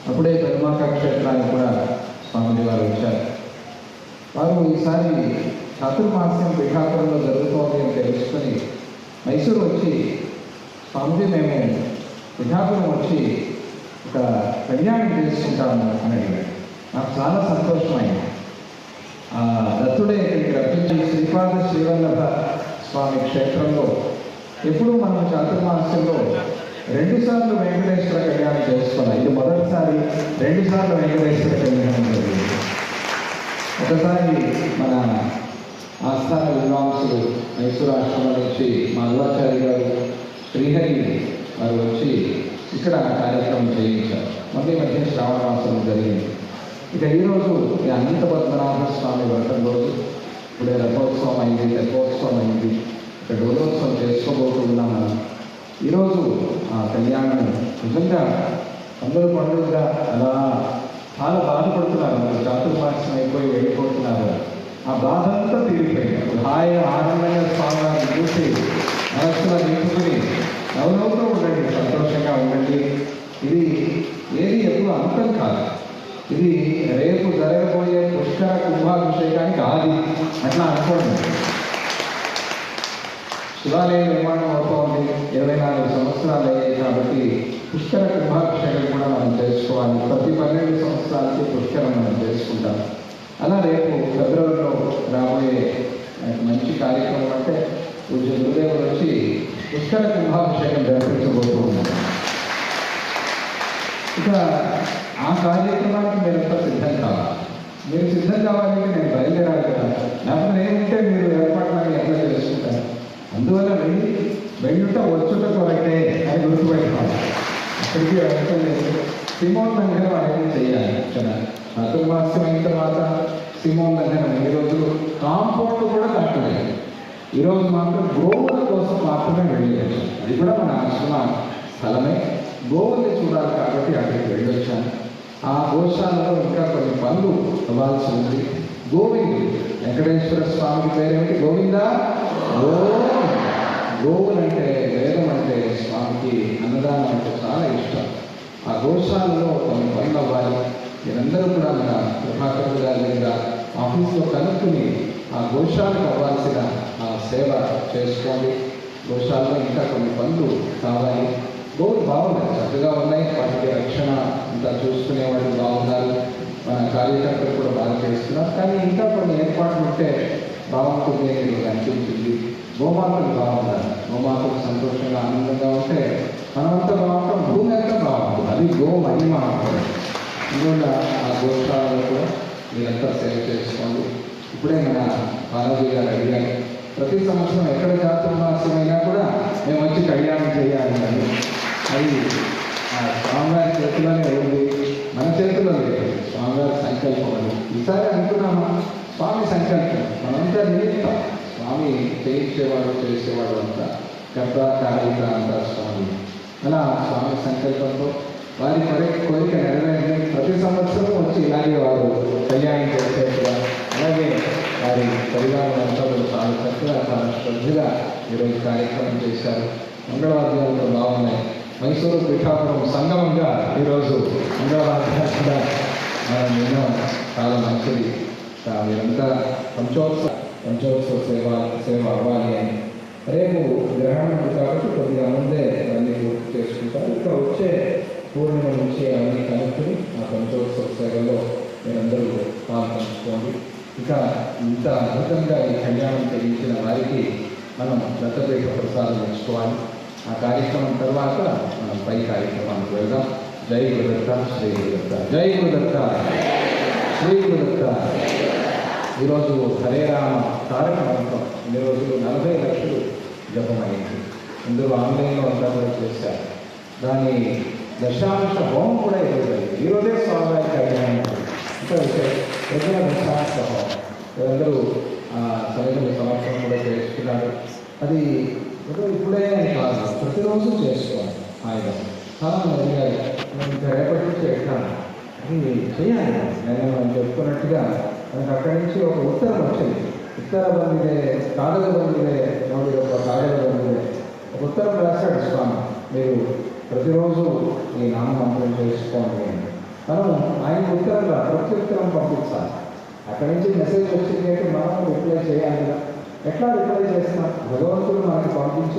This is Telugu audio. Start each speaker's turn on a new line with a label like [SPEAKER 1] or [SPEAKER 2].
[SPEAKER 1] అప్పుడే పెరుమాక క్షేత్రానికి కూడా స్వామిజీ వారు వచ్చారు. వారు ఈసారి చాతుర్మాస్యం పీఠాపురంలో జరుగుతోంది అని తెలుసుకొని మైసూరు వచ్చి, స్వామిజీ మేము పీఠాపురం వచ్చి ఒక కళ్యాణం చేసుకుంటాము అని అడిగాడు. నాకు చాలా సంతోషమైంది. దత్తుడే ఇక్కడికి రప్పించి శ్రీపాద శ్రీవల్లభ స్వామి క్షేత్రంలో ఎప్పుడు మనం చాతుర్మాస్యంలో 2 సార్లు వెంకటేశ్వర కళ్యాణం చేసుకోవాలి. ఇది మొదటిసారి 2 సార్లు వెంకటేశ్వర కళ్యాణం జరిగింది. ఒకసారి మన ఆస్థాన విద్వాంసులు మైసూరు ఆశ్రమం నుంచి మాధవాచార్య గారు, శ్రీహరి వారు వచ్చి ఇక్కడ కార్యక్రమం చేయించారు. మళ్ళీ మధ్య శ్రావణ మాసం జరిగింది. ఇక ఈరోజు ఈ అనంత పద్మనాభ స్వామి వ్రతం రోజు. ఇప్పుడే రథోత్సవం అయింది, తెప్పోత్సవం అయింది, ఇక డోలోత్సవం చేసుకోబోతున్నాం మనం. ఈరోజు ఆ కళ్యాణం నిజంగా అందరూ పండుగగా అలా చాలా బాధపడుతున్నారు. మరి చాతుర్మాస్యం అయిపోయి వెళ్ళిపోతున్నారు. ఆ బాధ అంతా తీరిపోయింది. హాయిగా ఆనందంగా స్వామిని చూసి మనస్సులో నింపుకుని నవ్వుతూ ఉండండి, సంతోషంగా ఉండండి. ఇది ఏది ఎప్పుడు అంతం కాదు. ఇది రేపు జరగబోయే పుష్కర కుంభాభిషేకానికి ఆది అట్లా అనుకోండి. శివాలయ నిర్మాణం అవుతోంది, 24 సంవత్సరాలు అయ్యాయి. కాబట్టి పుష్కర కుంభాభిషేకం కూడా మనం చేసుకోవాలి. ప్రతి 12 సంవత్సరాలకి పుష్కరం మనం చేసుకుంటాం. అలా రేపు ఫిబ్రవరిలో రాబోయే మంచి కార్యక్రమం అంటే పూజ్య గురుదేవులు వచ్చి పుష్కర కుంభాభిషేకం జరిపించబోతూ ఉన్నారు. ఇక ఆ కార్యక్రమానికి మీరంతా సిద్ధం కావాలి. మీరు సిద్ధం కావాలంటే నేను బయలుదేరాలి కదా, లేకపోతే నేనంటే మీరు ఏర్పాట్లని ఎట్లా చేసుకుంటారు. అందువల్ల వెళ్ళుట వచ్చుట కొరకే అని గుర్తుపెట్టుకోవాలి. అక్కడికి వెళ్ళలేదు. సింహోల్లంఘనం అనేది చేయాలి. ఇక్కడ చాతుర్మాస్యం అయిన తర్వాత సింహోల్లంఘనం ఈ రోజు కాంపౌండ్ కూడా దాటలేదు. ఈరోజు మాత్రం గోవుల కోసం మాత్రమే వెళ్ళలేదు. అది కూడా మన ఆశ్రమ స్థలమే. గోవుల్ని చూడాలి కాబట్టి అక్కడికి వెళ్ళొచ్చాను. ఆ గోశాలలో ఇంకా కొన్ని పనులు అవ్వాల్సి ఉంది. గోవిందు వెంకటేశ్వర స్వామికి పేరేమిటి? గోవిందా. గోవులంటే వేదం అంటే స్వామికి అన్నదానం అంటే చాలా ఇష్టం. ఆ గోశాలలో కొన్ని పనులు అవ్వాలి. మీరందరూ కూడా మన ప్రభాకర్ గారి దగ్గర ఆఫీస్లో కనుక్కుని ఆ గోశాలకు అవ్వాల్సిన ఆ సేవ చేసుకోండి. గోశాలలో ఇంకా కొన్ని పనులు కావాలి. గోవులు బాగున్నాయి, చక్కగా ఉన్నాయి. వాటికి రక్షణ అంతా చూసుకునేవాళ్ళు బాగున్నారు. మన కార్యకర్తలు కూడా బాగా చేస్తున్నారు. కానీ ఇంకా కొన్ని ఏర్పాట్లు ఉంటే బాగుంటుంది అని అనిపించింది. గోమాతలు బాగున్నారు. గోమాతలు సంతోషంగా ఆనందంగా ఉంటే మనమంతా బాగుంటాం, భూమి అంతా బాగుంటుంది. అది గో మహిమ. అందువల్ల ఆ గోశాలలో కూడా మీరంతా సేవ చేసుకోండి. ఇప్పుడే మన బాలాజీ గారు అడిగారు, ప్రతి సంవత్సరం ఎక్కడ చాతుర్మాస్యమైనా కూడా మేము వచ్చి కళ్యాణం చేయాలి అని. అది స్వామివారి చేతిలోనే ఉంది, మన చేతిలో లేదు. స్వామివారి సంకల్పం అది. ఈసారి అనుకున్నామా, స్వామి సంకల్పం, మనంతా నిమిత్తం. స్వామి చేయించేవాడు చేసేవాడు అంతా, కర్త కార్యత అంతా స్వామి. అలా స్వామి సంకల్పంతో వారి కోరిక నెరవేరి ప్రతి సంవత్సరం వచ్చి ఇలాగే వారు కళ్యాణం చేసేట్టుగా, అలాగే వారి పరివారం అంతా చాలా చక్కగా చాలా శ్రద్ధగా ఈరోజు కార్యక్రమం చేశారు. మంగళవాద్యాలతో బాగున్నాయి. మైసూరు పీఠాపురం సంగమంగా ఈరోజు మంగళవాద్యాలు కూడా మనం విన్నాం. చాలా మంచిది. మీరంతా పంచోత్సవ సేవ అవ్వాలి అని. రేపు గ్రహణం ఉంది కాబట్టి కొద్దిగా ముందే అన్నీ పూర్తి చేసుకుంటారు. ఇక వచ్చే పూర్ణిమ నుంచి అవన్నీ కనుక్కుని ఆ పంచోత్సవ సేవలో మీరందరూ పాల్పంచుకోండి. ఇక ఇంత అద్భుతంగా ఈ కళ్యాణం చేయించిన వారికి మనం దత్తపీఠ ప్రసాదం ఇచ్చుకోవాలి. ఆ కార్యక్రమం తర్వాత మనం పై కార్యక్రమానికి వెళ్దాం. జై గురుదత్త, శ్రీ గురుదత్త. జై గురుదత్త, శ్రీ గురుదత్త. ఈరోజు హరే రామ తారక మంత్రం ఇన్ని రోజులు 40 లక్షలు జపమైంది. ఇందులో ఆన్లైన్లో అంతా కూడా చేశారు. దాని దశాంశ హోమం కూడా ఇవ్వగలిగింది. ఈరోజే స్వామివారి కళ్యాణం ఇంకా ప్రజల దశాంశ హోమం అందరూ సరైన సమర్పణ కూడా చేసుకున్నారు. అది ఇప్పుడే అని కాదు, ప్రతిరోజు చేసుకోవాలి. ఆయన చాలా అడిగారు, నేను ఇంకా రేపటి నుంచి ఎట్లా అది చేయాలి. నేను మనం చెప్పుకున్నట్టుగా మనకు అక్కడి నుంచి ఒక ఉత్తరం వచ్చింది. ఉత్తర బందిదే కాగద బందిదే నోడి యొక్క కాగద బందిదే ఒక ఉత్తరం రాశాడు స్వామి, మీరు ప్రతిరోజు ఈ నామమంత్రం చేసుకోండి. మనం ఆయన ఉత్తరంగా ప్రత్యుత్తరం పంపించాలి. అక్కడి నుంచి మెసేజ్ వచ్చింది అంటే మనం రిప్లై చేయాలి. ఎట్లా రిప్లై చేస్తాం? భగవంతుడు మనకి పంపించిన